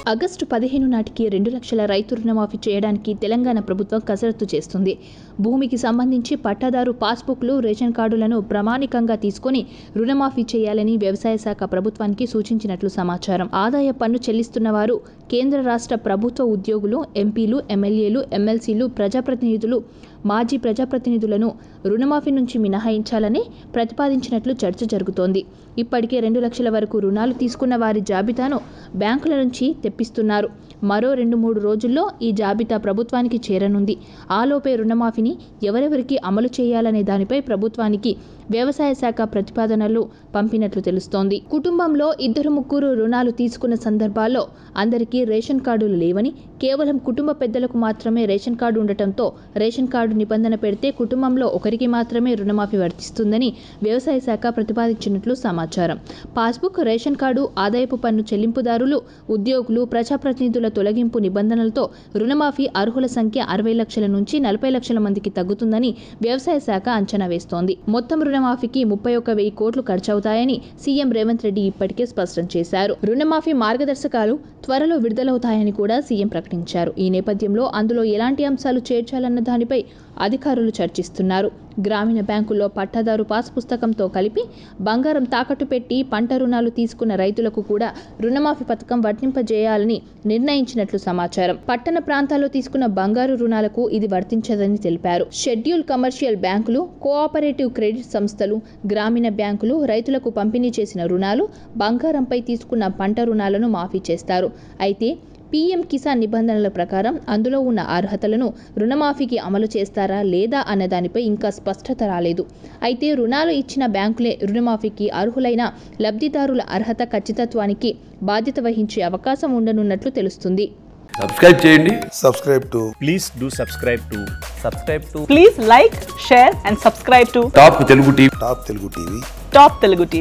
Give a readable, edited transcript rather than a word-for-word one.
August 15 నాటికి 2 లక్షల రైతు రుణమాఫీ చేయడానికి తెలంగాణ ప్రభుత్వం కసరత్తు చేస్తుంది. భూమికి సంబంధించి పట్టాదారు పాస్బుక్లు, రేషన్ కార్డులను ప్రామాణికంగా తీసుకుని రుణమాఫీ చేయాలని వ్యవసాయ శాఖ ప్రభుత్వానికి సూచించినట్లు సమాచారం. ఆదాయ పన్ను చెల్లిస్తున్న వారు, కేంద్ర రాష్ట్ర ప్రభుత్వ ఉద్యోగులు, ఎంపీలు, ఎమ్మెల్యేలు, ఎమ్మెల్సీలు, ప్రజాప్రతినిధులు, మాజీ ప్రజాప్రతినిధులను రుణమాఫీ నుంచి మినహాయించాలని ప్రతిపాదించినట్లు చర్చ జరుగుతోంది. ఇప్పటికే 2 లక్షల వరకు రుణాలు తీసుకున్న వారి జాబితాను బ్యాంకుల నుంచి తెప్పిస్తున్నారు. మరో 2-3 రోజుల్లో ఈ జాబితా ప్రభుత్వానికి చేరనుంది. ఆలోపే రుణమాఫీని ఎవరెవరికి అమలు చేయాలనే దానిపై ప్రభుత్వానికి వ్యవసాయ శాఖ ప్రతిపాదనలు పంపినట్లు తెలుస్తోంది. కుటుంబంలో 2-3 రుణాలు తీసుకున్న సందర్భాల్లో అందరికీ రేషన్ కార్డులు లేవని, కేవలం కుటుంబ పెద్దలకు మాత్రమే రేషన్ కార్డు ఉండటంతో రేషన్ కార్డు నిబంధన పెడితే కుటుంబంలో ఒకరికి మాత్రమే రుణమాఫీ వర్తిస్తుందని వ్యవసాయ శాఖ ప్రతిపాదించినట్లు సమాచారం. పాస్బుక్, రేషన్ కార్డు, ఆదాయపు పన్ను చెల్లింపుదారులు, ఉద్యోగులు, ప్రజాప్రతినిధుల తొలగింపు నిబంధనలతో రుణమాఫీ అర్హుల సంఖ్య 60 లక్షల నుంచి 40 లక్షల మందికి తగ్గుతుందని వ్యవసాయ శాఖ అంచనా వేస్తోంది. మొత్తం రుణమాఫీకి 31,000 కోట్లు ఖర్చవుతాయని సీఎం రేవంత్ రెడ్డి ఇప్పటికే స్పష్టం చేశారు. రుణమాఫీ మార్గదర్శకాలు త్వరలో విడుదలవుతాయని కూడా సీఎం ప్రకటించారు. ఈ నేపథ్యంలో అందులో ఎలాంటి అంశాలు చేర్చాలన్న దానిపై అధికారులు చర్చిస్తున్నారు. గ్రామీణ బ్యాంకుల్లో పట్టాదారు పాస్ పుస్తకంతో కలిపి బంగారం తాకట్టు పెట్టి పంట రుణాలు తీసుకున్న రైతులకు కూడా రుణమాఫీ పథకం వర్తింపజేయాలని నిర్ణయించినట్లు సమాచారం. పట్టణ ప్రాంతాల్లో తీసుకున్న బంగారు రుణాలకు ఇది వర్తించదని తెలిపారు. షెడ్యూల్ కమర్షియల్ బ్యాంకులు, కోఆపరేటివ్ క్రెడిట్ సంస్థలు, గ్రామీణ బ్యాంకులు రైతులకు పంపిణీ చేసిన రుణాలు, బంగారంపై తీసుకున్న పంట రుణాలను మాఫీ చేస్తారు. అయితే పీఎం కిసాన్ నిబంధనల ప్రకారం అందులో ఉన్న అర్హతలను రుణమాఫీకి అమలు చేస్తారా లేదా అన్న దానిపై ఇంకా స్పష్టత రాలేదు. అయితే రుణాలు ఇచ్చిన బ్యాంకులే రుణమాఫీకి అర్హులైన లబ్ధిదారుల అర్హత ఖచ్చితత్వానికి బాధ్యత వహించే అవకాశం ఉండనున్నట్లు తెలుస్తుంది. సబ్స్క్రైబ్ చేయండి. Please like, share and subscribe to top Telugu TV. Top Telugu TV.